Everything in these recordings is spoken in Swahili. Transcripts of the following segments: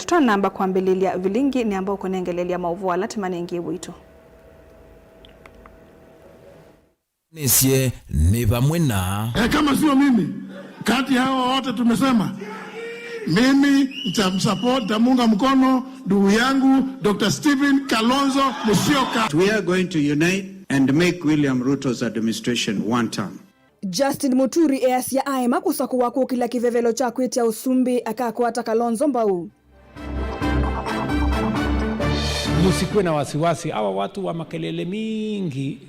tutona namba kwambililia vilingi ni ambao kunengelelia mauvu alatima nengi wito. Nesie ni pamwena. Kama sio mimi, kati hawa wote tumesema, mimi nitamsupport, nitamunga mkono ndugu yangu Dr. Stephen Kalonzo Musyoka. We are going to unite and make William Ruto's administration one term. Justin Muturi easia aema kusakuwa kukila kivevelo cha kwetia usumbi akakwata Kalonzo mbau. Musikuwe na wasiwasi, hawa watu wa makelele mingi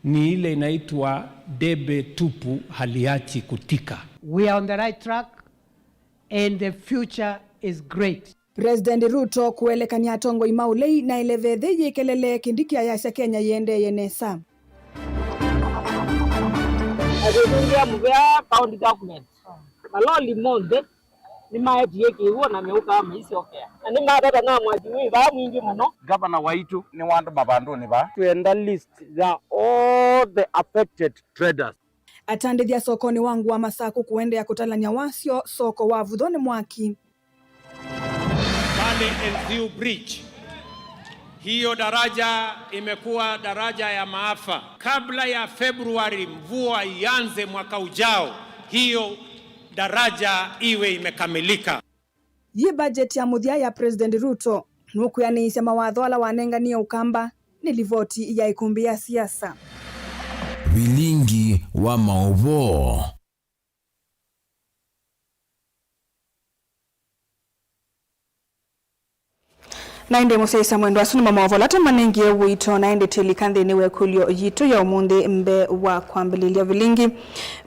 ni ile inaitwa debe tupu haliachi kutika. We are on the right track and the future is great. President Ruto kuelekania atongo imaulei na ilevethe yekelele kindiki ayasya Kenya yende yenesa. Agetungia mbea county government. Maloli monde ni maeti yake huo na meuka maisi okea. Ni madada na mwajiwi ba mwingi mno. Governor Waitu ni wandu mabandu ni ba. To end the list ya all the affected traders. Atandithia sokoni wangu wa Masaku kuende ya kutalanya wasio soko wa Vudhoni Mwaki. Pale Elziu Bridge, hiyo daraja imekuwa daraja ya maafa. Kabla ya Februari mvua ianze mwaka ujao, hiyo daraja iwe imekamilika. Ye budget ya muthia ya President Ruto nuku yaniisya mawatho ala wanengania ukamba ni livoti ya ikumbi ya siasa. Vilingi wa mauvo. Naende museisa mwendo asuni mamawo lata manengi ya wito naende telikande niwe kulio yito ya umundi mbe wa kwambililia vilingi.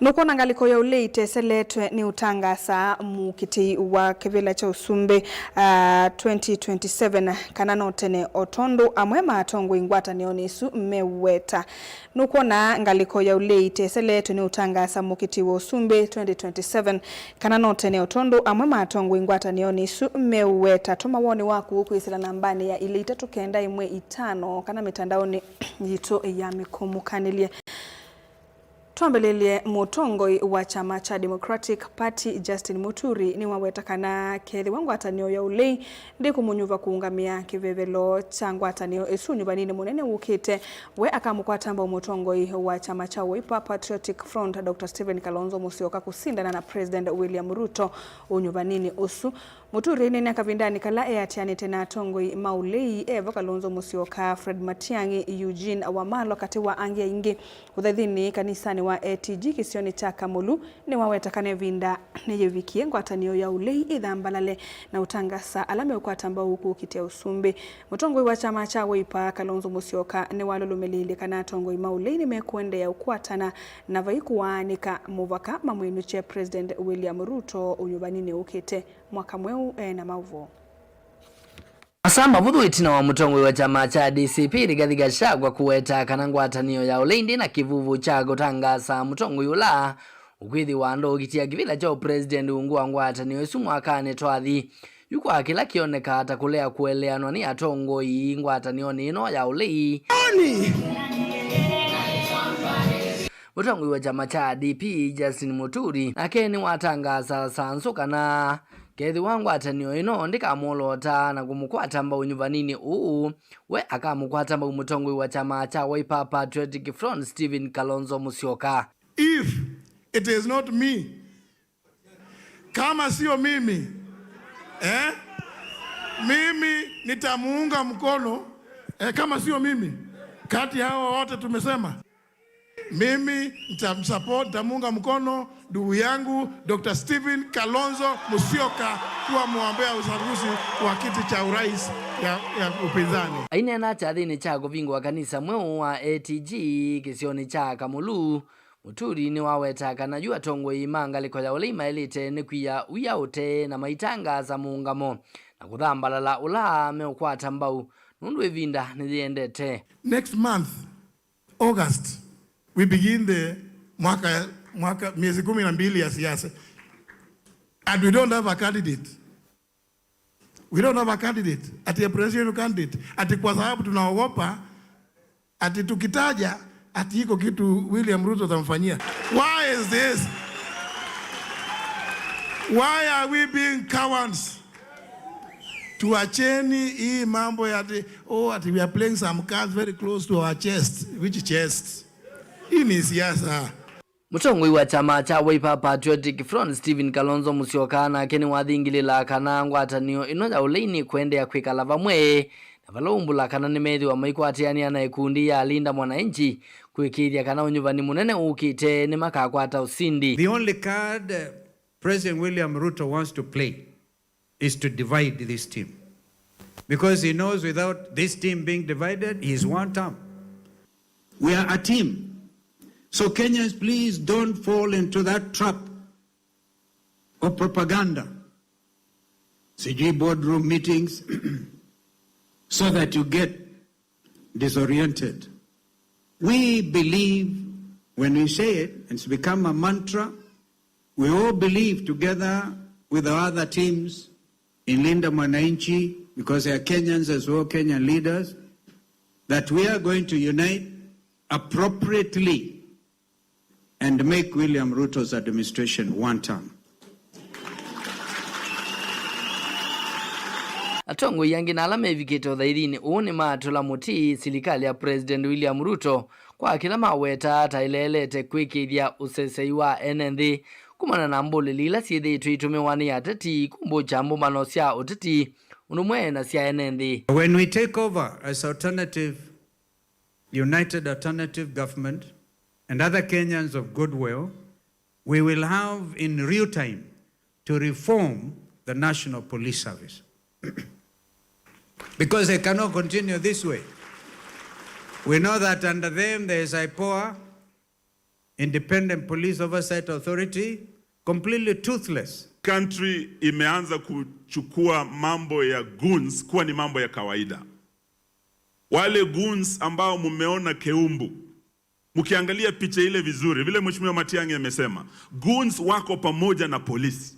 Nuko nangaliko ya uleite seletwe ni utangasa mukiti wa kivila cha usumbe 2027 kanano tene otondo amwema atongo ingwata nionisu mmeweta. Nuko na ngaliko ya uleite seletwe ni utangasa mukiti wa usumbe 2027 kanano tene otondo amwema atongo ingwata nionisu mmeweta. Tuma woni waku huku isila nambani ya ile itatu kenda imwe itano kana mitandaoni yito ya mikumukanilie. Tuambelelie mutongoi wa chama cha Democratic Party Justin Muturi ni wawetakana kethi wangu atanio ya ulei ndi kumunyuva kuungamia kivevelo changu atanio esunyu banini munene ukite we akamukwata amba mutongoi wa chama cha Wiper Patriotic Front Dr. Stephen Kalonzo Musyoka kusindana na President William Ruto unyuvanini usu. Muturi nene akavindani kala atiani tena tongoi maulei Eva Kalonzo Musyoka Fred Matiang'i Eugene Wamalo kati wa angia ingi udhadhini kanisani wa ATG kisioni cha Kamulu ni wawetakane vinda neyevikie ngwatanio ya ulei idhambalale na utangasa alame ukwatamba huku kitia usumbi. Mutongoi wa chama cha Wiper Kalonzo Musyoka ni walulumelili kana tongoi maulei ni mekuende ya ukwatana na vaikuwaanika muvaka mamwinuche President William Ruto unyubanini ukite mwaka mweu na mauvo. Asamba vudhu itina wa mutongoi wa chama cha DCP Rigathi Gachagua kuweta kanangwatanio ya uleindi na kivuvu cha gutangasa mutongoi ula ukwithi wa ndo gitia kivila cha President ungua ngwatanio isu mwakane twathi yuko akila kioneka hata kulea kueleanwa ni atongoi ngwatanio nino ya ulei. Mutongoi wa chama cha DP Justin Muturi nake ni watangasa sansuka na kethi wangu atanio ino ndika molota na kumukwata mba unyuvanini we akamukwata mba umutongoi wa chama cha Wiper Patriotic Front Stephen Kalonzo Musyoka. If it is not me, kama sio mimi, mimi nitamuunga mkono, kama sio mimi, kati hawa wote tumesema, mimi nitamsupport, nitamuunga mkono ndugu yangu Dr. Stephen Kalonzo Musyoka kuwa mwombea uchaguzi wa kiti cha urais ya upinzani. Aine na chathini cha kuvingwa kanisa mweu wa ATG kisioni cha Kamulu Muturi ni waweta kana jua tongo imanga liko ya ulima elite ni kuya uyaute na maitanga za muungamo na kudhambalala ula meukwata mbau nundu evinda niziendete. Next month, August, we begin the mwaka miezi 12 ya siasa. And we don't have a candidate. We don't have a candidate. Ati a presidential candidate. Ati kwa sababu tunaogopa ati tukitaja ati iko kitu William Ruto atamfanyia. Why is this? Why are we being cowards? Tuacheni hii mambo ya ati we are playing some cards very close to our chest. Which chest? Hii ni siasa. Mutongoi wa chama cha Wiper Patriotic Front Stephen Kalonzo Musyoka nake ni wathingilila kana ngwatanio ino ya uleini kwendea kwikala vamwe na valumbula kana ni methi wa maikwatiania na ikundi ya Linda Mwananchi kwikithia kana unyuvani munene ukite ni makakwata usindi. The only card President William Ruto wants to play is to divide this team, because he knows without this team being divided, he is one term. We are a team. So Kenyans, please don't fall into that trap of propaganda. CG boardroom meetings so that you get disoriented. We believe, when we say it, it's become a mantra, we all believe together with the other teams in Linda Mwananchi, because they are Kenyans as well, Kenyan leaders, that we are going to unite appropriately and make William Ruto's administration one term. Atongo yangi na alama evikito dhairini uuni matula muti silikali ya President William Ruto kwa kila maweta tailelete kwikithia usesei wa NND kumana na mbuli lila sithi tuitumiwani ya tati kumbu chambu manosya utati unumwe na siya NND. When we take over as united alternative government and other Kenyans of goodwill, we will have in real time to reform the National Police Service. Because they cannot continue this way. We know that under them there is IPOA, Independent Police Oversight Authority, completely toothless. Country imeanza kuchukua mambo ya goons kuwa ni mambo ya kawaida. Wale goons ambao mumeona Keumbu, mukiangalia picha ile vizuri, vile Mheshimiwa Matiang'i amesema, goons wako pamoja na polisi.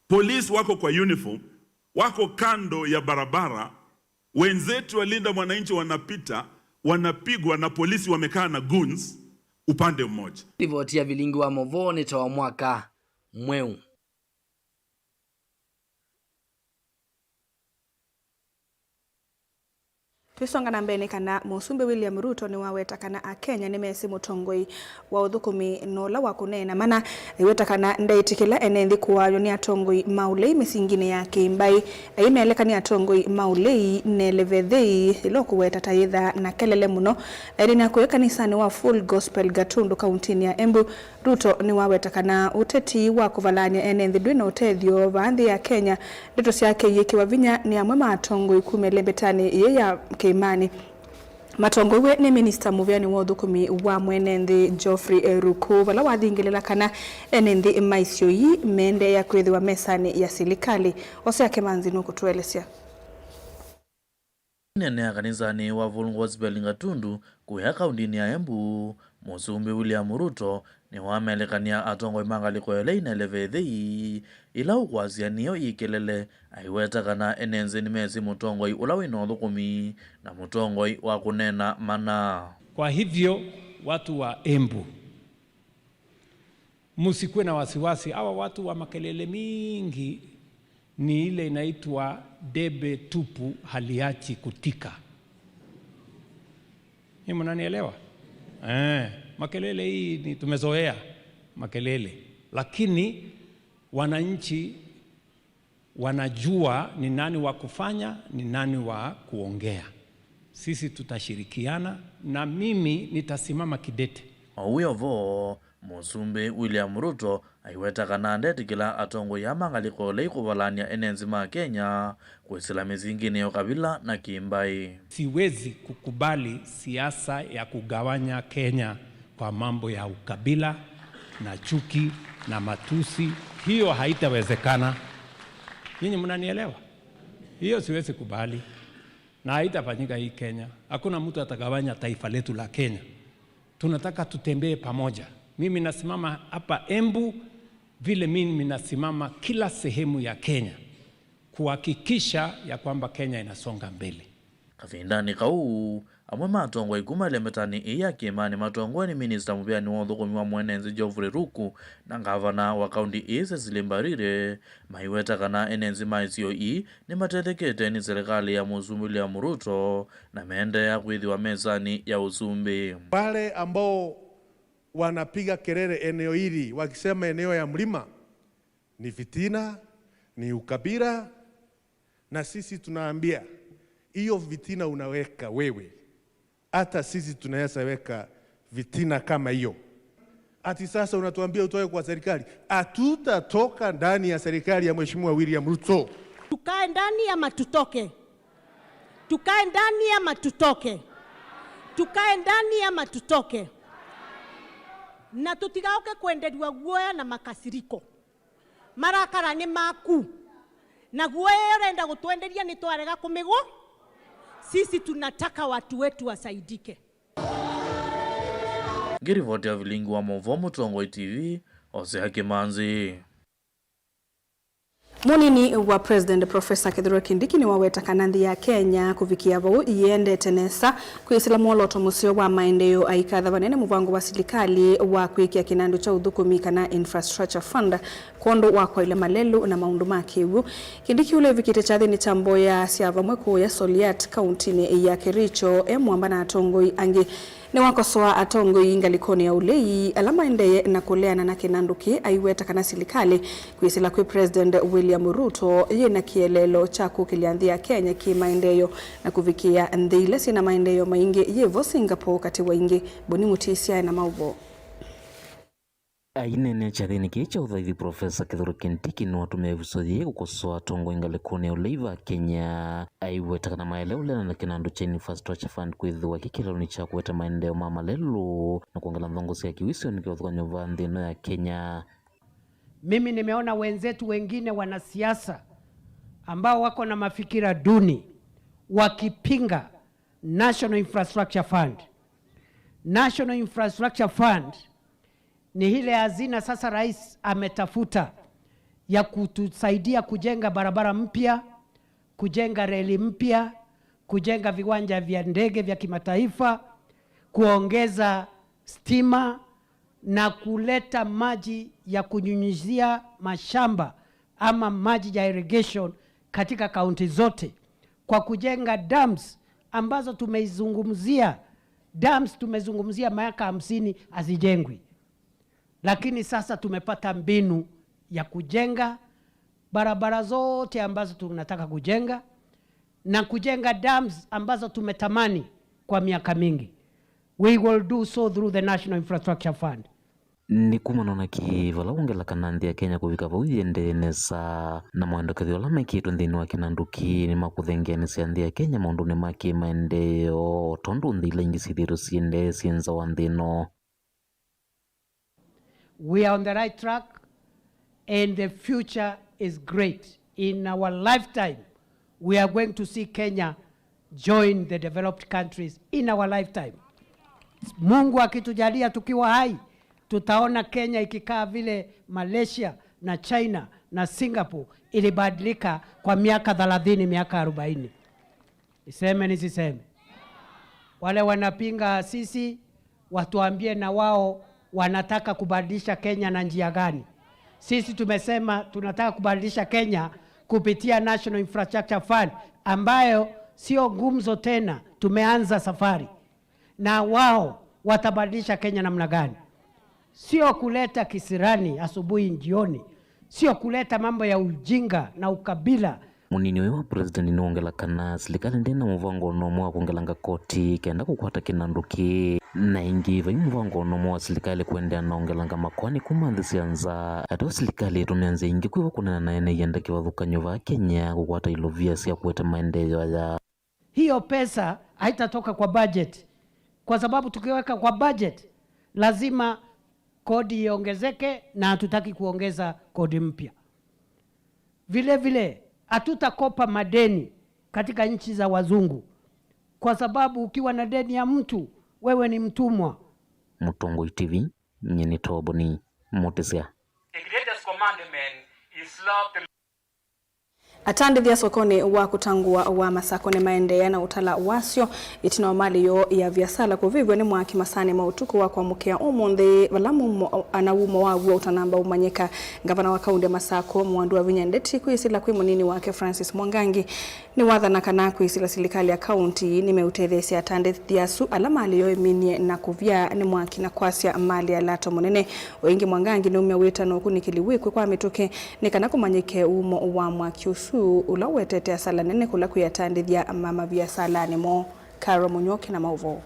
Polisi wako kwa uniform, wako kando ya barabara, wenzetu wa Linda Mwananchi wanapita, wanapigwa na polisi wamekaa na goons upande mmoja. Livotia vilingi wa Movoni tawa mwaka mweu. Twisonga na mbene kana Musumbe William Ruto ni waweta kana Akenya ni mesi mutongoi wa uthukumi nola wa kunena mana iweta kana ndaitikila enendi kuwayo ni atongoi maulei misingine ya kimbai imeeleka ni atongoi maulei nelevethei ilo kuweta taitha na kelele muno ni kuweka nisani wa Full Gospel Gatundu kauntini ya Embu. Ruto ni waweta kana uteti wa kuvalanya enendi duina utethio vaandhi ya Kenya dito siyake yekiwa vinya ni amwema atongoi kumelembetani ye ya imani. Matongowe ni Minister Muvyani wa uthukumi wa mwenendi Geoffrey Ruku vala wathingilela kana enendi maisio yi mende ya kwithiwa mesani ya silikali. Ose yake manzi nuku tuelesya. Nene ya kanisani wa Full Gospel Gatundu kuya kaundini ya Embu, Musumbe William Ruto ni wamelekania atongo imangaliko eleina elevethei ila ukwazia niyo ikelele aiweta kana enenze ni mesi mutongoi ulawino thukumi na mutongoi wa kunena mana. Kwa hivyo watu wa Embu, musikwe na wasiwasi. Hawa watu wa makelele mingi ni ile inaitwa debe tupu haliachi kutika. Hii mnanielewa? Makelele hii ni tumezoea makelele, lakini wananchi wanajua ni nani wa kufanya, ni nani wa kuongea. Sisi tutashirikiana na mimi nitasimama kidete. Huyo vo Musumbe William Ruto aiweta kana ndetikila atongo ya mangaliko leikuvalania enenzima Kenya kuisila zingine ya kabila na kimbai. Siwezi kukubali siasa ya kugawanya Kenya kwa mambo ya ukabila na chuki na matusi. Hiyo haitawezekana. Nyinyi mnanielewa? Hiyo siwezi kubali na haitafanyika hii Kenya. Hakuna mtu atagawanya taifa letu la Kenya. Tunataka tutembee pamoja. Mimi nasimama hapa Embu vile mimi nasimama kila sehemu ya Kenya kuhakikisha ya kwamba Kenya inasonga mbele. Kafindani kau amwe matongwa ikuma ile metani iya Kimani matongwa ni minister mubyani wa thukumi wa mwenenzi Geoffrey Ruku na gavana wa kaunti ise Zilimbarire maiweta kana enenzi maisio ni matethekete ni serikali ya Musumbi ya Ruto na mende ya kwithiwa mezani ya usumbi. Wale ambao wanapiga kelele eneo hili wakisema eneo ya mlima ni fitina, ni ukabila, na sisi tunaambia hiyo vitina unaweka wewe, hata sisi tunaweza weka vitina kama hiyo. Ati sasa unatuambia utoe kwa serikali? Hatutatoka ndani ya serikali ya Mheshimiwa William Ruto. Tukae ndani ama tutoke? Tukae ndani ama tutoke? Tukae ndani ama tutoke? Na tutigauke kuendelea guoya na makasiriko. Marakara ni maku. Na guoya yenda gutuendelia ni twarega kumigo. Sisi tunataka watu wetu wasaidike. Ngirivoti ya Vilingu wa Movo Mutongoi TV, Hosea Kimanzi. Munini wa President Professor Kithure Kindiki ni waweta kanandi ya Kenya kuvikia vau iende tenesa kuisila mwoloto musio wa maendeleo aikatha vanene muvango wa serikali wa kuikia kinandu cha uthukumi kana infrastructure fund kondo wa kwa ile malelu na maundu makiwu. Kindiki ule vikite cha thini chambo ya siava mweko ya Soliat kaunti ya Kericho mwamba na atongoi angi ni wakosoa atongoi ngalikoni ya ulei alama endeye na kuleana na kinanduki aiweta kana serikali kuisila kwa President William Ruto yena kielelo cha kukilianthia Kenya kimaendeleo na kuvikia ndile sina maendeleo maingi yevo Singapore kati waingi Boni Mutisia na maubo. Ainene cha thini kicha uthaithi Professor Kithure Kindiki ni watumia visothie kukosoa atongo ngalikoni ya uleiva Kenya aiweta kana maeleo lena na kinandu cha infrastructure fund kwithiwa kikilelo ni cha kuweta maendeleo mamalelu na kuongela mthongosi ya kiwisio nikiwathuka nyova nthino ya Kenya. Mimi nimeona wenzetu wengine wanasiasa ambao wako na mafikira duni wakipinga National Infrastructure Fund. National Infrastructure Fund ni ile hazina sasa rais ametafuta ya kutusaidia kujenga barabara mpya, kujenga reli mpya, kujenga viwanja vya ndege vya kimataifa, kuongeza stima na kuleta maji ya kunyunyizia mashamba ama maji ya irrigation katika kaunti zote, kwa kujenga dams ambazo tumeizungumzia. Dams tumezungumzia miaka 50 hazijengwi. Lakini sasa tumepata mbinu ya kujenga barabara zote ambazo tunataka kujenga na kujenga dams ambazo tumetamani kwa miaka mingi. We will do so through the National Infrastructure Fund. Ni kumanona kivala ungela kanandi ya Kenya kuvika vau iende nesa na mwendokethio lama ikiitwa nthini wa kinanduki ni makuthengeni sianthi ya Kenya maundu ni maki maendeleo tondu nthila ingi sithiru siende sienza wa nthino. We are on the right track and the future is great. In our lifetime, we are going to see Kenya join the developed countries in our lifetime. Mungu akitujalia tukiwa hai, tutaona Kenya ikikaa vile Malaysia na China na Singapore ilibadilika kwa miaka 30, miaka 40. Niseme nisiseme? Wale wanapinga sisi watuambie na wao wanataka kubadilisha Kenya na njia gani. Sisi tumesema tunataka kubadilisha Kenya kupitia National Infrastructure Fund ambayo sio gumzo tena, tumeanza safari. Na wao watabadilisha Kenya namna gani? Sio kuleta kisirani asubuhi jioni, sio kuleta mambo ya ujinga na ukabila. Munini wa President ni ongela kana serikali ndena muvango nomo wa kuongelanga koti kenda kukwata kinanduki na ingi vai muvango nomo wa serikali kuendea na ongelanga makwani kumandisianza ato serikali tumeanza ingi kuiva kunena na ene yenda kiwathuka nyova Kenya kukwata ilovia sia kuweta maendeleo ya hiyo pesa haitatoka kwa budget, kwa sababu tukiweka kwa budget lazima kodi iongezeke na hatutaki kuongeza kodi mpya. Vile vile hatutakopa madeni katika nchi za wazungu, kwa sababu ukiwa na deni ya mtu wewe ni mtumwa. Mutongoi TV nyeni Boni Mutisia. The greatest commandment is love the Atandithia sokoni wa kutangua wa masako ni maendea na utala wasio itina mali yo ya viasala kuvivyo ni mwaki masani mautuku wa kwa mukea umundi valamu anawumo wa utanamba umanyika gavana wa kaunti ya Masako Mwandu wa Vinyandeti kuisila kwi munini wake Francis Mwangangi ni wathana kana kuisila serikali ya kaunti ni meutethesia atandithia su alama aliyo eminie na kuvya ni mwaki na kwasia mali ya lato munene wengi Mwangangi ni umewita no kunikiliwikwe kwa mituke ni kana kumanyike umo wa mwaki usu ulawetete asala nene kula kuyatandithia mama biasala nimo Karo Munyoki na Mauvo.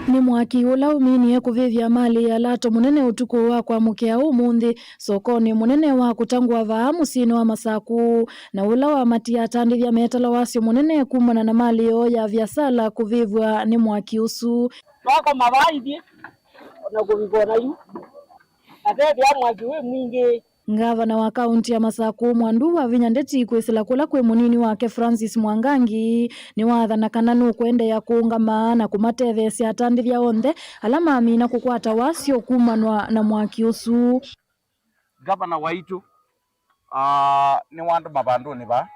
Ni mwaki ula uminie kuvivya mali ya lato munene utuku wa kwa mukea umundi sokoni munene wa kutangua vaa musini wa Masaku na ula wa matia atandithia metala wasio munene kumana na mali yo ya viasala kuvivwa ni mwaki usu wako mabaidi na kuvivona yu atete ya mwaki we mwingi. Gavana wa kaunti ya Masaku Mwandu wa Vinyandeti kuisila kula kwe munini wake Francis Mwangangi ni wathana kana nukwende ya kuungama na kumatethesia atandithia onthe alama amina kukwata wasio kumanwa na mwaki usu. Gavana waitu ni wandu mabandu ni ba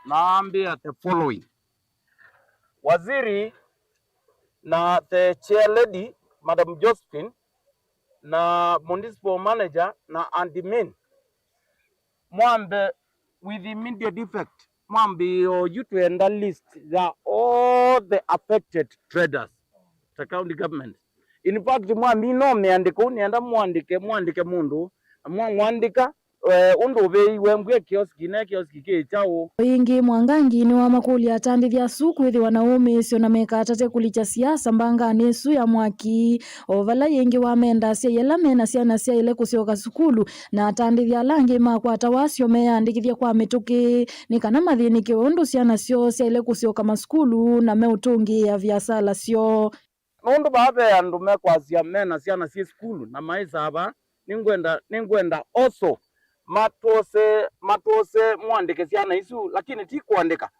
naambia the following: waziri na the chair lady Madam Josephine na municipal manager na admin mwambe with immediate effect mwambe you to end the list ya all the affected traders the county government. In fact mwambe no meandika unienda mwandike mundu mwandika undu beiwe mbwe kioski kechao ingi Mwangangi ni wa makuli atandithia su kwithi wanaume sio na meka atate kulicha siasa mbanga nesu ya mwaki ovala yengi wa menda sia yela mena sia na sia ile kusioka sukulu na atandithia langi makwata wasio meandikithia kwa mituki ni kana mathini kiondo sia na sio sia ile kusioka maskulu na meutungi ya viasala sio nundu babe andu mekwasia mena sia na sia skulu na maisa aba ningwenda also matose mwandike siana isu lakini ti kuandika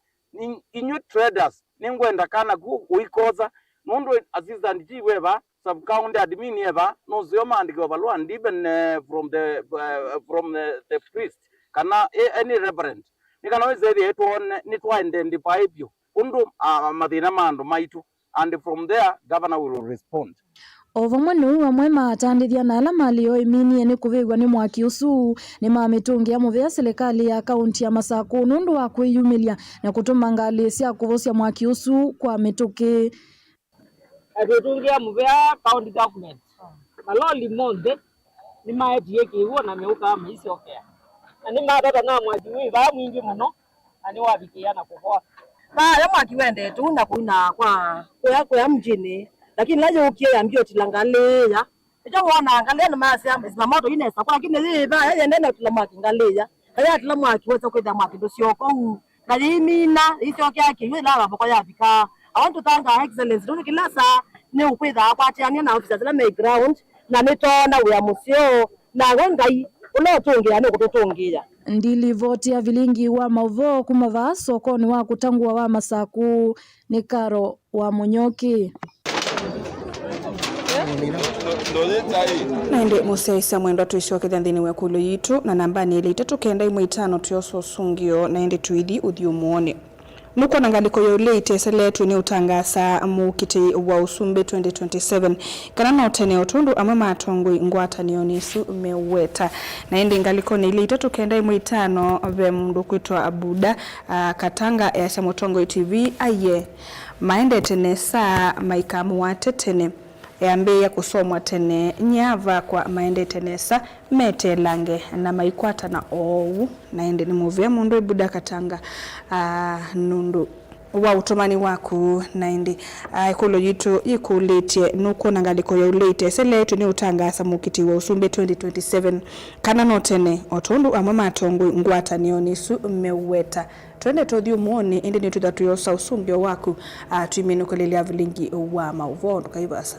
inyu traders ningwenda kana kuikoza nundu assistant chief weba sub county admin eba no zio mandike obalwa ndiben from the priest kana any reverend nikana wezedi etuone nitwa identify bio undu mathina mandu maitu and from there governor will respond. Ovamwe ni uwa atandithia na alama aliyo iminie ni kuvigwa ni mwaki usu ni mamitungi ya muvea serikali ya kaunti ya Masaku nundu wa kwiyumilia na kutuma ngali sia kuvosia mwaki usu kwa mituki. Atitungi ya muvea county government maloli monde ni maetie kiwo na meuka maisi okea na ni matata na mwaki wi ba mwingi muno ani wabikia na kuvoa ya mwaki wende tu na kuna kwa mjini lakini laje ukie ambio tilangaleya ejo wona ngaleya na masi amazima moto inesa kwa kine liba yeye nenda tulamaki ngaleya kaya tulamaki wetsa kwenda mwaki dosioko kali mina isyo kyake ywe laba bako yabika. I want to thank our excellence Ruki Kilasa ne ukwida kwatiania na officers la my ground na mitona uya musio na ngai unotungira ne kututungira ndili voti ya vilingi wa Mauvo kumava sokoni wa kutangua wa Masaku ni Karo wa Munyoki. Naende museisa mwendo tuishoke thandini wekulu yitu na nambani ile 395 tuyoso sungio naende tuithi uthiumuone nuko nangaliko ya ulete seletu ni utangasa mukiti wa usumbe 2027 kana na utene utundu ama matongwe ngwata nionisu meweta naende ngaliko ni ile 395 ve mndu kwitwa Abuda Katanga ya Samotongo TV aye maende tene saa maikamu wate tene yambe ya kusomwa tene nyava kwa maende tenesa mete lange na maikwata na owu naende ni muvia mundu Abuda Katanga nundu wa utomani waku naende ikolo yitu ikuletie nuko nangaliko ya ulete seletu ni utangasa mukiti wa usumbe 2027 kana notene otundu amama atongwe ngwata nionisu meweta twende todhiu muone indi ni tudatu yosa usumbio waku tuimenu kulilia vilingi wa Mauvo kaibasa.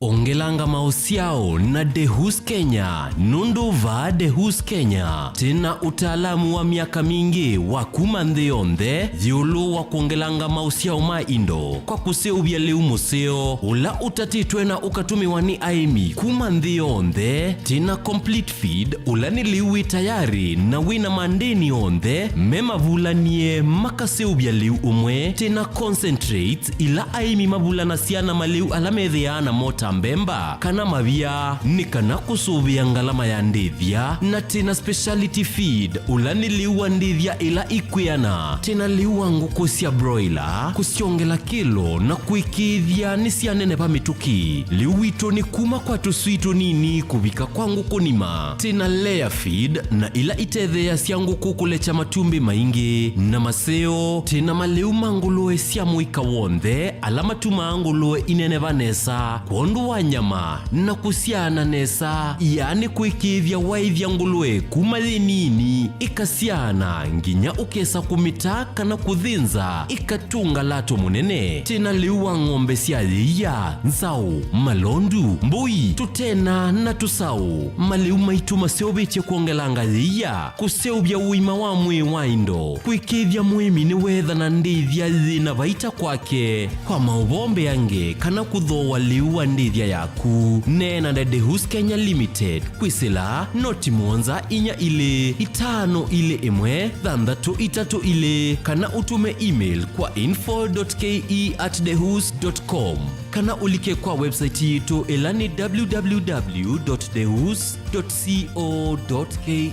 ongelanga mausiao na Dehus Kenya, nunduva Dehus Kenya, tena utaalamu wa miaka mingi wa kumandhe yonde yulu wa kuongelanga mausiao maindo kwa kuseubia leu museo ula utatitwe na ukatumiwa ni aimi kumandhe yonde tena complete feed ula niliwi tayari na wina mandeni yonde mema vulanie makaseubia leu umwe tena concentrates ila aimi mavula na siana maleu alamedhea na mota mbemba kana mavia ni kana kusuvia ngalama ya ndithia na tena speciality feed ulani liwa ndithia ila ikwiana tena liwa nguku sia broiler kusiongela kilo na kuikithia nisia nene pa mituki liwito ni kuma kwa tusuito nini kubika kwa nguku nima tena layer feed na ila itethea sia nguku kulecha matumbi maingi na maseo tena maleu mangulue sia muika wonde alama tumangulue inene vanesa kondu wa nyama na kusiana nesa yani kuikithia waithia ngulue kumali nini ikasiana nginya ukesa kumitaka na kuthinza ikatunga lato munene tena liwa ng'ombe sia liya nzau malondu mbui tutena na tusau maliu maitu maseobeche kuongelanga liya kuseubia uima wa mwe waindo kuikithia muimi ni wetha na ndithia zina vaita kwake kwa maubombe yange kana kuthoa liwa ndithia yaku nena na Dehus Kenya Limited kwisila noti monza inya ile itano ile imwe thandatu itatu ile kana utume email kwa info.ke@dehus.com kana ulike kwa website yetu elani www.dehus.co.ke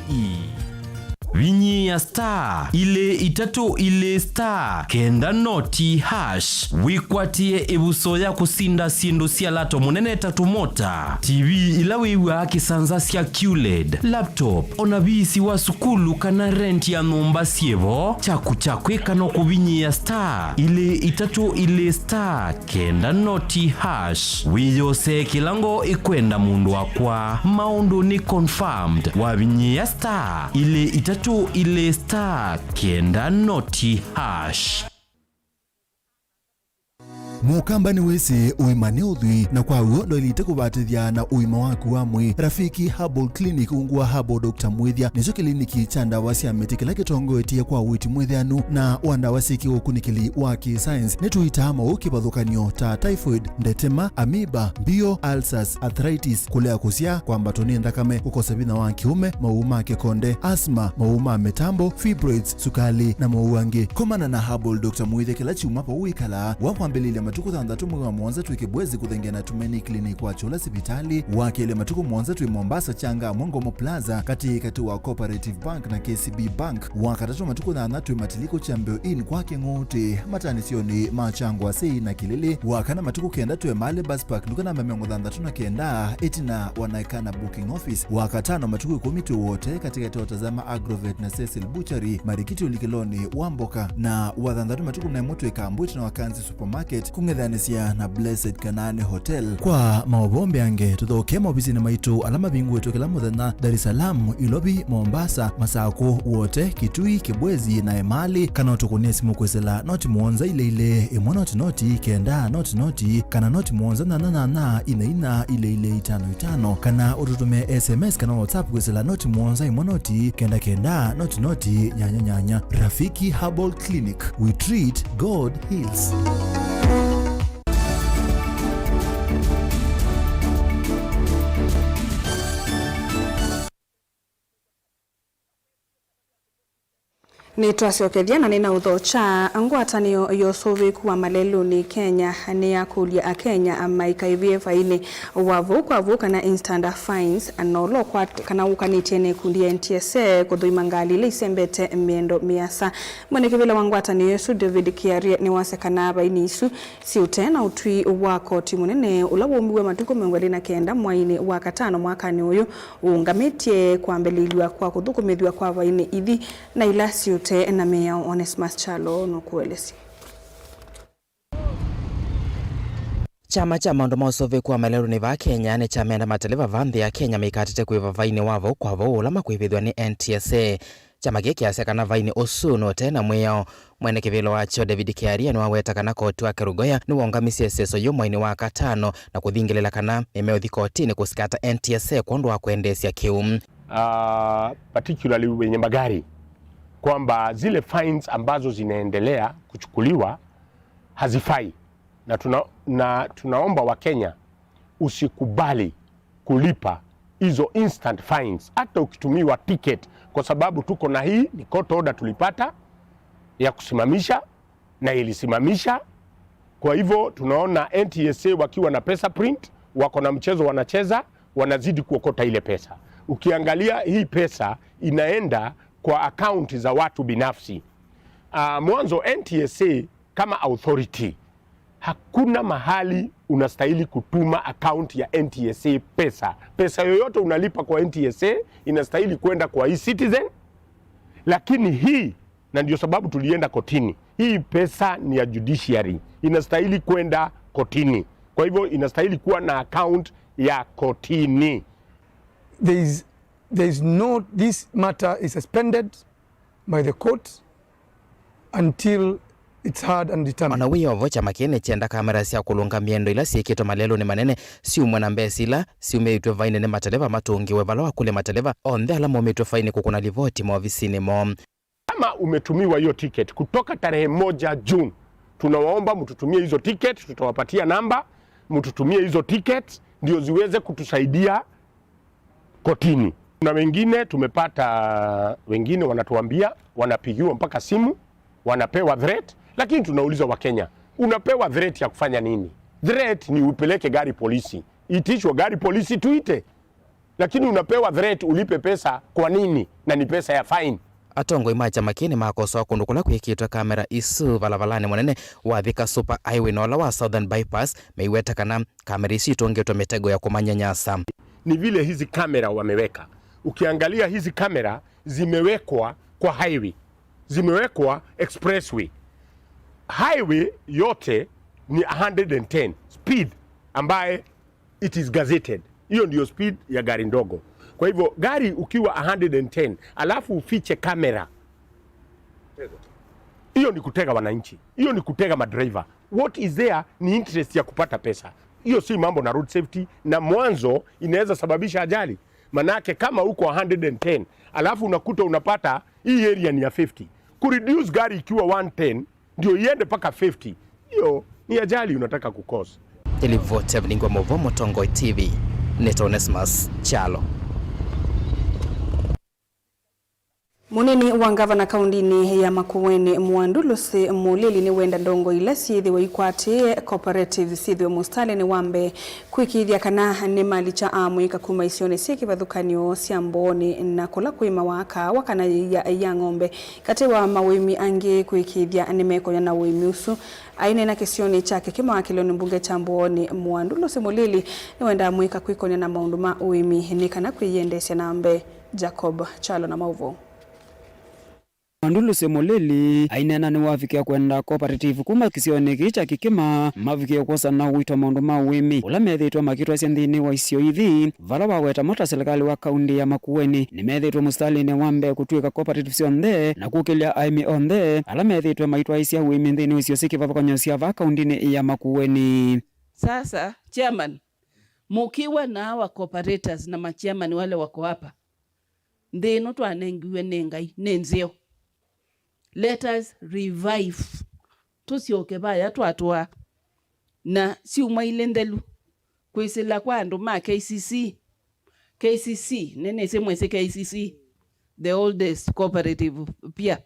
Vinyi ya star ile itatu ile star kenda noti hash wikwatie ebuso ya kusinda sindu sia lato munene tatu mota TV ilawiwa kisanza sia QLED laptop onabisi wa sukulu kana rent ya nomba sievo chaku kano kuvinyi ya star ile itatu ile star kenda noti hash wiyose kilango ikwenda mundu wakwa maundu ni confirmed wa vinyi ya star ile itatu ile star kenda noti hash Mukamba ni wese uimane udhui na kwa uo ndo ilite kubatithia na uima waku wa mwi Rafiki Herbal Clinic ungua Herbal Dr. Mwithia nicho kliniki cha ndawa cia miti kila kitongoetie kwa witi mwithianu na wandawa siki ukunikili wa science nituitama ukibadhukanio ta typhoid, ndetema, amoeba, bio, ulcers, arthritis, kulea kusia kwa mbatoni ndakame, kukosa bina wa kiume, mauma kekonde, asma, mauma metambo, fibroids, sukali na mauange. Komana na Herbal Dr. Mwithia kila chuma pa uikala wakwambelile matuku thandatu mwe wa Mwanza twikebwezi kuthengena tumeni clinic wa chola sipitali wakele matuku Mwanza twi Mombasa changa Mongomo Plaza kati wa Cooperative Bank na KCB Bank wakatatu matuku thandatu matiliko chambeo in kwake ngote matani sioni machangwa sei na kilele wakana matuku kenda twe male bus park lukana memengo thandatu na kenda etina wanaikana booking office wakatano matuku 10 wote katika watazama Agrovet na Cecil Butchery Marikiti ulikiloni Wamboka na wathandatu matuku na moto ikambwiti na Wakanzi Supermarket kungethanisia na Blessed Kanane Hotel kwa maobombe yange tuthokema ofisi na maitu alama bingu wetu kila muthenya Dar es Salaam, Ilobi, Mombasa, Masako wote Kitui, Kibwezi na Emali kana utukunia simu kwesela noti Mwanza ile imwana noti kenda noti kana noti Mwanza na ina ile 55 kana ututume SMS kana WhatsApp kwesela noti Mwanza imwana kenda noti nyanya. Rafiki Herbal Clinic, we treat, God heals. Ni twacokethia na nina uthocha ngwatanio yosoviku wa malelu ni Kenya ni ya kulia a Kenya amaikaivie faini wavu kwa vuka na instant fines anolo kwa kana ukanitie ne kundi NTSA kudhuima ngali lisembete miendo miasa mwenekevila wangwatanio yesu David Kiarie ni wasekana baini isu si utena utwi wa koti munene ulawombiwe matuko mengweli na kenda mwaini wa katano mwakani uyu ungamitie kwa mbeliliwa kwa kuthukumithwa kwa baini ithi na ila si na meya Onesmus Chalo nukuelesi. Chama cha maundu mausove kwa malelu ni va Kenya ni chama enda mataleva vanthi ya Kenya meikatite kuiva vaini wavo kwa vo ulama kuivithwa ni NTSA chama gĩkĩ asekana vaini ũcuno tena mwĩo mwene kĩvĩlo wacho David Kiaria nĩwaweta kana koti wa Kerugoya nĩwongamisie seso yũmwe-inĩ wa katano na kũthingĩrĩra kana nĩmeothi kotini kũsikata NTSA kwa ũndũ wa kuendesya kiu. Particularly wenye magari kwamba zile fines ambazo zinaendelea kuchukuliwa hazifai na tunaomba Wakenya usikubali kulipa hizo instant fines hata ukitumiwa ticket, kwa sababu tuko na hii ni court order tulipata ya kusimamisha na ilisimamisha. Kwa hivyo tunaona NTSA wakiwa na pesa print, wako na mchezo wanacheza, wanazidi kuokota ile pesa. Ukiangalia hii pesa inaenda kwa akaunti za watu binafsi. Mwanzo NTSA kama authority hakuna mahali unastahili kutuma account ya NTSA pesa. Pesa yoyote unalipa kwa NTSA inastahili kwenda kwa e-Citizen. Lakini hii, na ndio sababu tulienda kotini, hii pesa ni ya judiciary, inastahili kwenda kotini. Kwa hivyo inastahili kuwa na account ya kotini. This matter is suspended by the court until it's heard and determined. Ona wiyovo chama kĩene chenda kamera cia kulunga miendo ila siekĩtwo malelo ni manene siumwe na mbesi ila siumeitwe vaine ni mateleva matungiwe vala wa kule mateleva onthe ala momitwe faini kukuna livoti maofisini mo. Kama umetumiwa hiyo ticket kutoka tarehe 1 June, tunawaomba mtutumie hizo ticket, tutawapatia namba, mtutumie hizo ticket ndio ziweze kutusaidia kotini. Na wengine tumepata, wengine wanatuambia wanapigiwa mpaka simu, wanapewa threat, lakini tunauliza Wakenya, unapewa threat ya kufanya nini? Threat ni upeleke gari polisi, itishwe gari polisi tuite, lakini unapewa threat ulipe pesa kwa nini? Na ni pesa ya fine. Atongo ima chama kĩene makosa kundu kula kwikitwa kamera isu valavalani munene wa Thika Super Highway nola wa Southern Bypass meiweta kana kamera isi itongetwa mitego ya kumanyanyasa. Ni vile hizi kamera wameweka. Ukiangalia hizi kamera zimewekwa kwa highway, zimewekwa expressway. Highway yote ni 110 speed ambaye it is gazetted. Hiyo ndio speed ya gari ndogo. Kwa hivyo gari ukiwa 110 alafu ufiche kamera, hiyo ni kutega wananchi, hiyo ni kutega madriver. What is there ni interest ya kupata pesa. Hiyo si mambo na road safety, na mwanzo inaweza sababisha ajali. Manake kama uko 110 alafu unakuta unapata hii area ni ya 50, kureduce gari ikiwa 110 ndio iende paka 50, hiyo ni ajali unataka kukosa. Televote Mlingwa Movomo Tongo TV Neto Onesmus Chalo. Munini wa gavana kaundini ya Makueni Mwandulusi Mulili ni wenda ndongo ila siithiwe ikwati cooperative siithiwe mustale ni wambe kwikithia kana ni mali cha amwika kuma isione sikivathukanio cia mboni na kula kwima waka wakana ya ng'ombe kati wa mawimi angi kwikithia ni mekonya na wimi usu aina na kisioni chake kima kiloni mbunge cha mboni. Mwandulusi Mulili ni wenda amwika kwikonya na maundu ma wimi ni kana kwiyendesya nambe. Jacob Chalo na Mauvo. Mwandulusi Mulili ainena ni wafikia kwenda cooperative kuma kisioni kicha kikima mafikia kosa na wito maundu ma wimi ula methitwa makitwa nthini wa isio ithi vala waweta mota serikali wa kaundi ya Makueni ni methitwa mustalini wambe kutuika cooperative sionthe na kukilia aimi onthe ala methitwa maitwa isia wimi nthini isio sikivavakanyo cia va kaundini ya Makueni. Sasa chairman, mukiwa na hawa cooperators na machairman wale wako hapa nthino twanengiwe ni Ngai ni nzio. Let us revive. Tusioke baya twatwa na siuma ile ndelu kwisila kwa andu ma KCC nene semwese KCC the oldest cooperative pia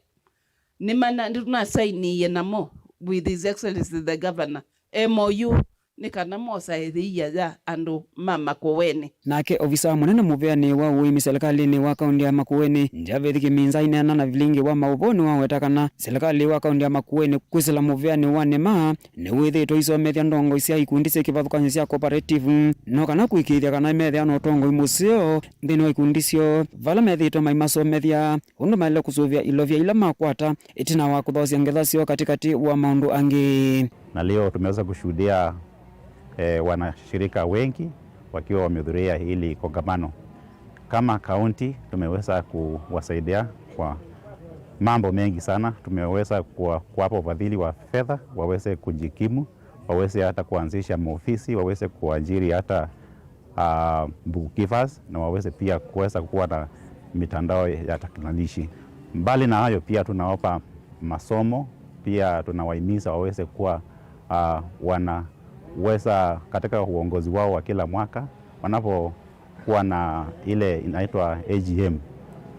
ni mana nduna saini ye namo with his excellency the governor MOU nikana mosa ethia ya andu mama Makueni. Nake ofisa munene muveani wa uimi serikalini wa kaundi ya Makueni Javethi Kiminza inena na vilingi wa mauvoni wa wetakana serikali wa kaundi ya Makueni kwisila muveani wa nema ni withitwo isomethia ndongo cia ikundi cia kivathukanyo cia cooperative no kana kwikithia kana methia no tongo imusio nthini wa ikundi cio vala methitwo maimasomethia undu maile kusuvia ilovia ila makwata itina wa kuthosia ngetha cio katikati wa maundu angi. Na leo tumeweza kushuhudia wanashirika wengi wakiwa wamehudhuria hili kongamano. Kama kaunti tumeweza kuwasaidia kwa mambo mengi sana. Tumeweza kuwapa ufadhili wa fedha waweze kujikimu, waweze hata kuanzisha maofisi, waweze kuajiri hata bookkeepers na waweze pia kuweza kuwa na mitandao ya teknolojia. Mbali na hayo pia tunawapa masomo, pia tunawahimiza waweze kuwa wanaweza katika uongozi wao wa kila mwaka wanapokuwa na ile inaitwa AGM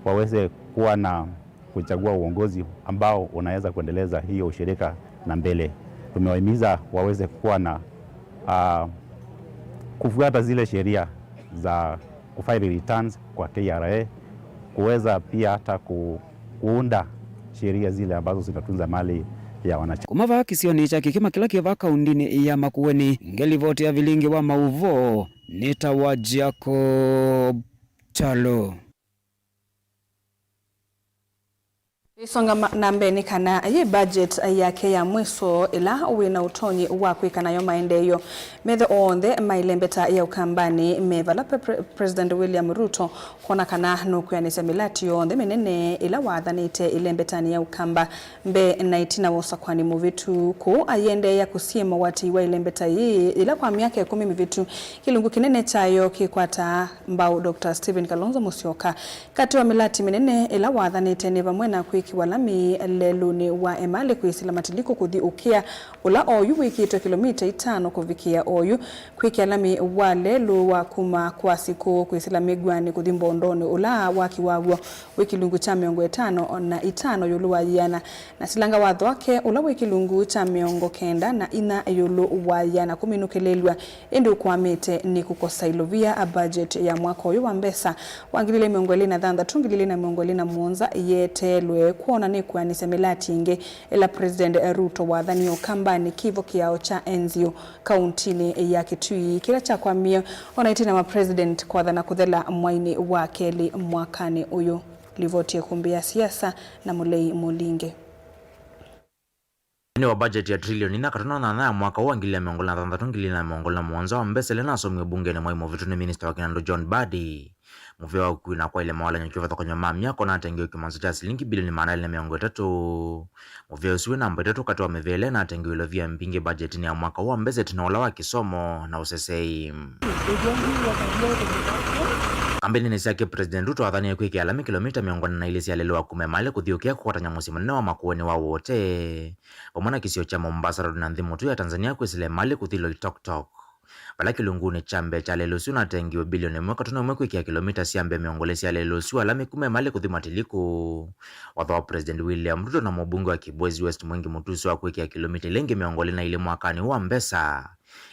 waweze kuwa na kuchagua uongozi ambao unaweza kuendeleza hiyo ushirika na mbele. Tumewahimiza waweze kuwa na kufuata zile sheria za kufile returns kwa KRA, kuweza pia hata kuunda sheria zile ambazo zinatunza mali ya wanachama. Kumava kisioni cha kikima kila kiva kaundini ya Makueni ngelivoti ya vilingi wa mauvo nitawa Jacob Chalo. Isonga nambeni kana ye budget yake ya mwiso ila uwina utonyi wa kwikana yo maendeyo methe onthe mailembeta ya ukambani mevala President William Ruto kona kana nukwianisa milati yonthe menene ila wathanite ilembetani ya ukamba mbe na itina wosa kwani muvitu ku ayende ya kusima wati wa ilembeta hii ila kwa miaka 10 mivitu kilungu kinene chayo kikwata mbao Dr. Stephen Kalonzo Musyoka kati wa milati menene ila wathanite neva mwena walami leluni wa emale kuisila matiliko kuthi ukia ula oyu wikito kilomita 5 kuvikia oyu kwiki lami wa lelu wa kuma kwa siku kuisila migwani kuthi mbondoni ula wakiwagwa wikilungu cha 5 yulu wa yana na silanga watho wake ula wikilungu cha 9 na ina yulu wa yana kuminukelelwa indu kwa mete ni kukosa ilovia budget ya mwaka oyu wa mbesa wangilile miongoli na dhanda tungilile na miongoli na muonza yetelwe kuona ni kwa nisemelati inge ila President Ruto wathani ukambani kivo kiao cha enzio kauntini ya Kitui kila cha kwa mio onaitina wa President kwa dhana kuthela mwaini wa keli mwakani uyu livoti ya kumbia siasa na Mulei Mulinge. Ni wa budget ya trilioni na katona na mwaka wa ngili ya miongoli na dhanda tungili na miongoli na muonza wa mbesele na somi bunge ni mwaimu vitu ni Minister wa Kinando John Badi. Muvyo wa kuina kwa ile mawala nyokiwa kwa nyama miako na atengio kimanzo cha silingi bilioni 8.3. Muvyo usiwe na mbetatu kati wa mevele na atengio ilovia mpinge budgetini ya mwaka wa mbeze tunaola wa kisomo na usesei. Kampeni ni siake President Ruto adhani ya kuiki alami kilomita miongoni na ilisi ya lelo wa kumemale kuthiukia kukwata nyamusi manene wa Makueni wa wote. Wamona kisio cha Mombasa road na Ndhimutu ya Tanzania kuisile mali kuthilo Tok. Bala kilunguni chambe cha lelosi unatengiwe bilioni mwaka tunomwekwe kia kilomita siambe miongolesi ya lelosi alami kumemale kuthimatiliku. Watho wa President William Ruto na mbunge wa Kibwezi West Mwengi Mutusi wa kuikia kilomita lengi miongole na ile mwakani wa mbesa.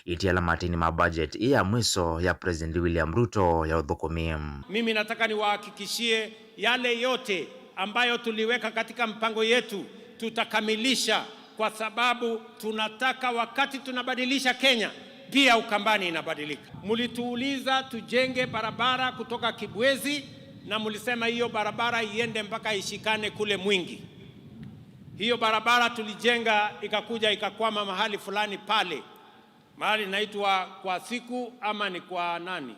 Iti alamatini mabudget ya mwiso ya President William Ruto ya udhukumia. Mimi nataka niwahakikishie yale yote ambayo tuliweka katika mpango yetu tutakamilisha, kwa sababu tunataka wakati tunabadilisha Kenya pia Ukambani inabadilika. Mulituuliza tujenge barabara kutoka Kibwezi na mulisema hiyo barabara iende mpaka ishikane kule Mwingi. Hiyo barabara tulijenga ikakuja ikakwama mahali fulani pale. Mahali naitwa kwa siku ama ni kwa nani?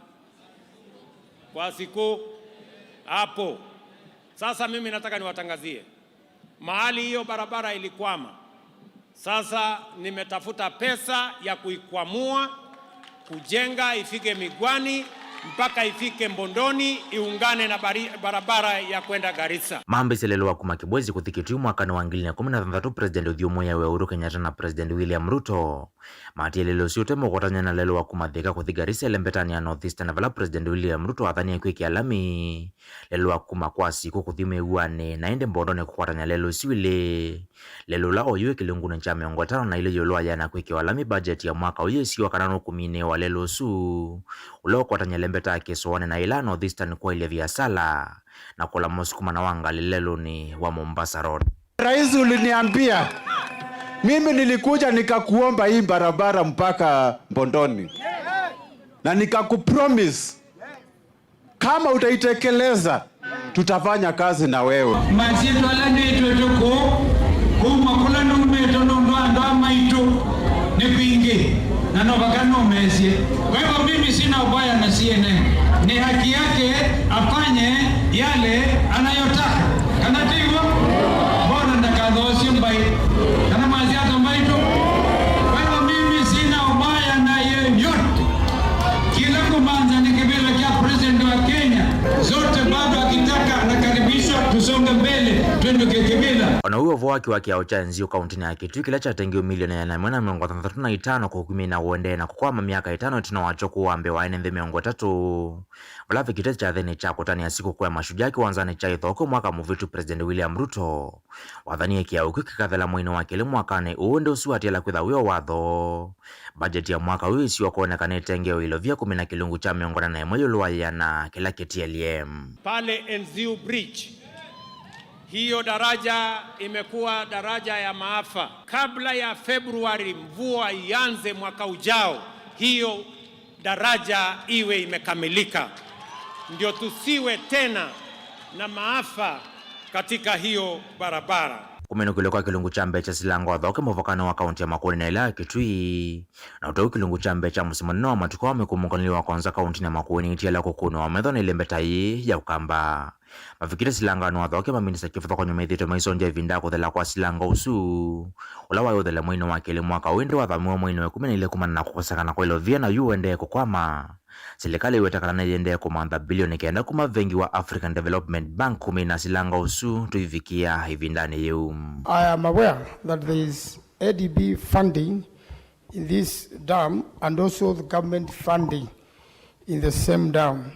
Kwa siku hapo. Sasa mimi nataka niwatangazie. Mahali hiyo barabara ilikwama. Sasa nimetafuta pesa ya kuikwamua, kujenga ifike Migwani mpaka ifike Mbondoni iungane na barabara ya kwenda Garissa. Mambe selelewa kuma Kibwezi kuthikitiu mwaka wa 2013 President Udhiomoya wa Uhuru Kenyatta na President William Ruto. Mati lelo siote mokotanya na lelo wa kumadhika kuthi Garissa lembetani ya North Eastern vala President William Ruto athani ya kweki alami lelo wa kuma kwa siku kuthime uwane na ende Mbondoni kukwatanya lelo siwile lelo la oyue kilunguni cha 5 na ile yoloa yana kweki alami budget ya mwaka oye siwa kanano kumine wa lelo su ulo kukwatanya lembeta kesoane na ila North Eastern kwa ile vya sala na kula mosukuma na wanga lelo ni wa Mombasa Road. Rais uliniambia mimi nilikuja nikakuomba hii barabara mpaka Mbondoni na nikakupromise kama utaitekeleza tutafanya kazi na wewe. Masito ala neto toko kuma kula nume to ndo ando maitu ne pinge hii na novakano umesie. Kwa hivyo mimi sina ubaya na CNN, ni haki yake afanye yale anayotaka. Kana tigo bora ndakadosi mbai kana maziato mbai tu. Kwa hivyo mimi sina ubaya na yeyote. Kila kumanza ni kibila kia president wa Kenya zote bado akitaka anakaribishwa, tusonge mbele twende kibila. Ona huyo voaki wa kiao cha Nzio kaunti ya Kitui kila cha tengio milioni ya 135 kwa hukumi na uende na kukwama miaka 5 tena wachoku wambe wa ene miongo 3 Olavi kitete cha theni cha kutani ya siku kwa mashujaa kiwanzani cha ithoko mwaka muvitu President William Ruto wadhani kiao kikikathela mwino wa kile mwakane uende usiwatela kwitha wio watho budget ya mwaka huu isiwa kuonekana tengeo ilo vya 10 na kilungu cha miongo na moyo luaya na kila KTLM pale Nziu Bridge. Hiyo daraja imekuwa daraja ya maafa. Kabla ya Februari mvua ianze mwaka ujao, hiyo daraja iwe imekamilika, ndio tusiwe tena na maafa katika hiyo barabara. Kumenukile kwa kilungu cha mbecha silango wa dhoke mwavokano wa kaunti ya Makueni na ila Kitui na utau kilungu cha mbecha musimanino wa matuko wa mekumukaniliwa kwanza kaunti na Makueni itiala kukuno wa medho na ilembeta hii ya ukamba mafikire silanga no dhoke maminisa kifutho kwa nyumethito maisonja vinda kuthela kwa silanga usu ulawa yothele mwino wa kile mwaka wende wa thamua mwino wa 10 na kukosakana kwa ilo vya na uende kukwama serikali iwetakana yende kumanda bilioni kenda kuma vengi wa African Development Bank kumina silanga usu tuifikia hivi ndani yeu. I am aware that there is ADB funding in this dam and also the government funding in the same dam.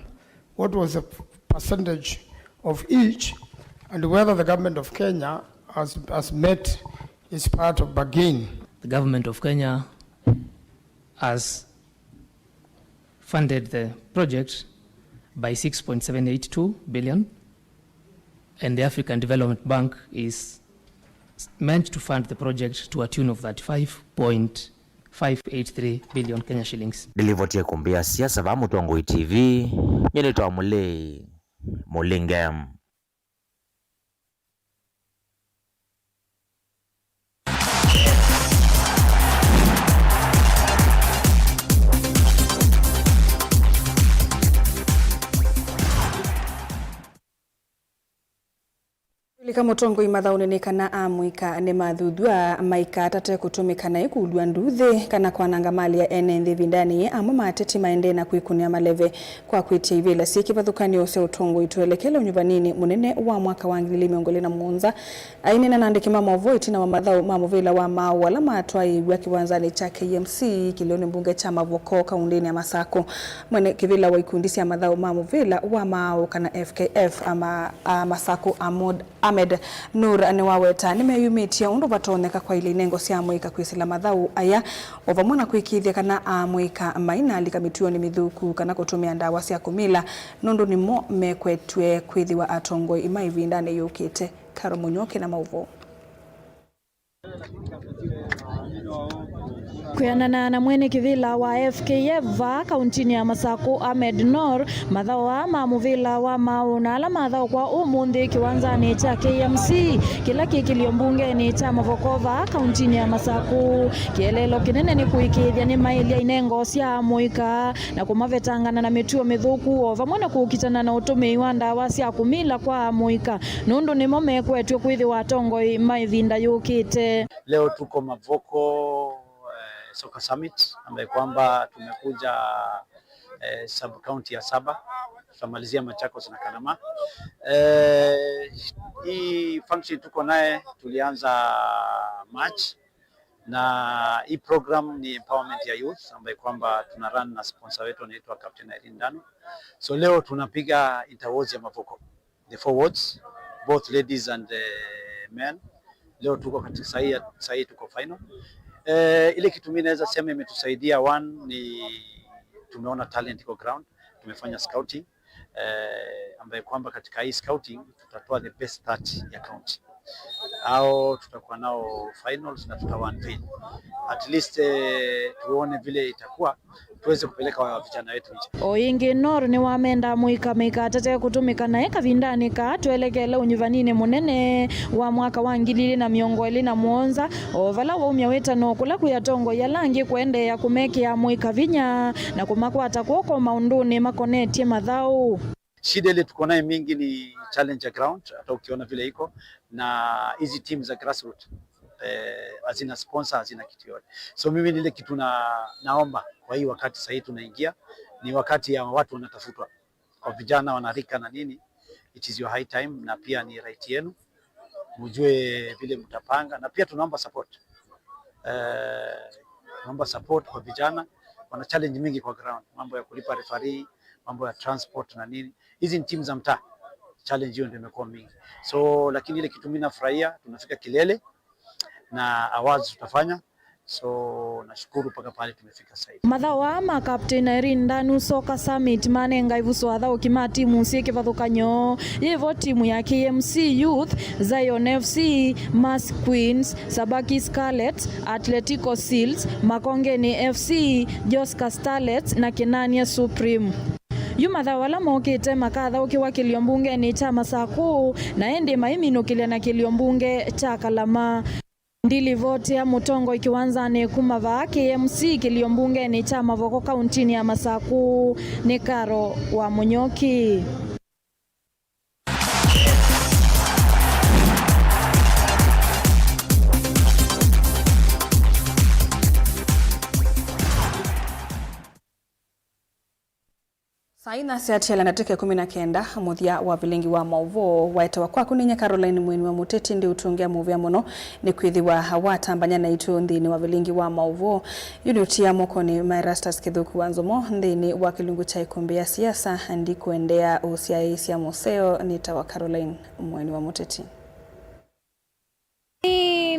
What was the percentage of each and whether the government of Kenya has met its part of bargain? The government of Kenya has funded the project by 6.782 billion and the African Development Bank is meant to fund the project to a tune of 35.583 billion Kenya shillings. Delivotie kumbia siasa va Mutongoi TV nyene to Mulingam. Lika Mutongoi mathaunene kana amwika ne mathuthua maika atate kutumikana ikudwa nduthe kana kwananga mali ya ene nthi vindani amwe mateti maende na kwikunia maleve kwa kwitia ivela sikivathukanio cia Utongoi tuelekele unyuvanini munene wa mwaka wa 2027 aine na nandiki mamovo itina wa mathau mamuvila wa mau wala matwai wa kiwanzani cha KMC kilioni mbunge cha Mavoko kaundini ya Masako mwene kivila wa ikundisi ya mathau mamuvila wa mau kana FKF ama Masako Ahmed Nur ni waweta nimeyumitia undu batoneka kwa ile nengo cia amwika kwisila mathau aya ovamona kwikithia kana amwika maina alikamituo ni mithuku kana kutumia ndawa cia kumila nundu nimo mekwetwe kwithiwa Atongoi imaivindane yukite Karo Munyoke na mauvo. Kuyanana na mwene kivila wa FKF kauntini ya Masako Ahmed Nur mathao wa mamuvila wa mauna ala mathao kwa umundi kiwanzani cha KMC kila kikilio mbungeni cha Mavokova kauntini ya Masako kielelo kinene ni kuikithia ni maili ya inengo cia muika na kumavetangana na mituo mithuku ovamona kukitana na utumii wa ndawa cia kumila kwa muika nundu nimo mekwetwe kwithiwa Atongoi maivinda yukite. Leo tuko Mavoko Soka Summit ambaye kwamba tumekuja sub county ya Saba, tutamalizia Machakos na Kanama. Hii function tuko naye tulianza March na hii program ni empowerment ya youth ambaye kwamba tuna run na sponsor wetu anaitwa Captain Irene Ndanu. So leo tunapiga interwards ya Mavoko, the forwards, both ladies and men. Leo tuko katika sahi tuko final. Ile kitu mimi naweza sema imetusaidia, one ni tumeona talent iko ground, tumefanya scouting ambaye kwamba katika hii scouting tutatoa the best 30 ya county. au tutakuwa nao finals na tutawaunveil. At least tuone vile itakuwa, tuweze kupeleka vijana wetu nje. Oyingi nor ni wamenda muikamika atate kutumika naye kavindani ka tuelekele unyuvanini munene wa mwaka wa 2027 ovala waumya wetano kula kuyatongo yalangi kwende ya kumeki ya muikavinya na kumakwata kuoko maunduni makoneti madhau. Shida ile tuko nayo mingi ni challenge ground, hata ukiona vile iko na hizi teams za grassroots hazina sponsor, hazina kitu yote. So mimi nile kitu naomba kwa hii wakati sasa tunaingia ni wakati ya watu wanatafutwa kwa vijana wanarika na nini, it is your high time, na pia ni right yenu mjue vile mtapanga, na pia tunaomba support kwa vijana, wana challenge mingi kwa ground, mambo ya kulipa referee, mambo ya transport na nini. Hizi ni timu za mtaa, challenge hiyo ndio imekuwa mingi. So lakini ile kitu mimi nafurahia tunafika kilele na awards tutafanya, so nashukuru paka pale tumefika sasa. Mathawa ma Captain Irene Ndanu Soka Summit manenga ivuso atha ukimati musie kivathukanyo yevo timu ya KMC Youth, Zion FC, Mass Queens, Sabaki Scarlets, Atletico Seals, Makongeni FC, Joska Starlets na Kinania Supreme. Yumatha wala mokite makatha ukiwa kiliombunge cha Masaku na ende maiminukile na kiliombunge cha Kalama. Ndili vote ya mutongo ikiwanza ni kumava KMC kiliombunge cha Mavoko kauntini ya Masaku. Ni Karo wa Munyoki. Saina siatela nateke 19 muthia wa vilingi wa mauvo waita wakwa kuninya Caroline Mwini wa Muteti ndi utungia muvia muno ni kwithiwa watambanya na itu nthini wa vilingi wa mauvo unity ya moko ni Mairastas Kithuku Wanzomo nthini wa kilungu cha ikumbi ya siasa ndi kuendea usiaisi ya museo ni tawa Caroline Mwini wa Muteti.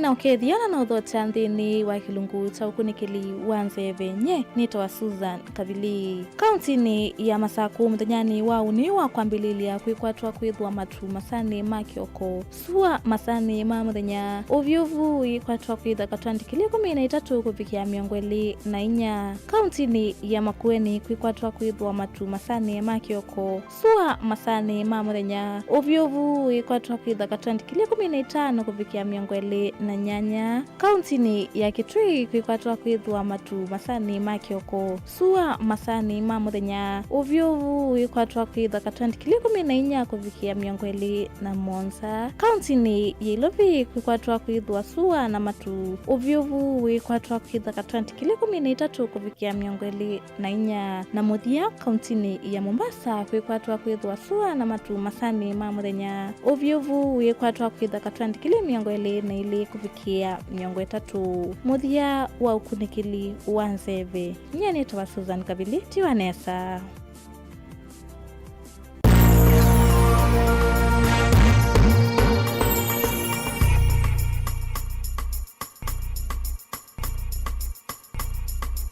Na ukethiana na uthota nthini wa kilungu cha ukunikili wanze venye nitoa Susan Kavili kauntini ya Masaku muthanyani wa uni wa kwambililia kwikwatwa kwithwa matu masani makioko sua masani ma muthenya uvyuvu ikwatwa kwitha katwandikilia 13 kufikia 24 kauntini ya Makueni kwikwatwa kwithwa matu masani makioko sua masani ma muthenya uvyuvu ikwatwa kwitha katwandikilia 15 kufikia 24 kauntini ya Kitui kwikwatwa kwithwa matu masani makioko sua masani ma muthenya uvyuvu ikwatwa kwitha katwandikilia 14 kufikia 27 kauntini ya Ilovi kwikwatwa kwithwa sua na matu uvyuvu ikwatwa kwitha katwandikilia 13 kufikia 24 na muthia kauntini ya Mombasa kwikwatwa kwithwa sua na matu masani ma muthenya uvyuvu ikwatwa kwitha katwandikilia 22 kufikia 3 muthia wa ukunikili wa nzeve nyani tawa Susan Kavili tiwanesa.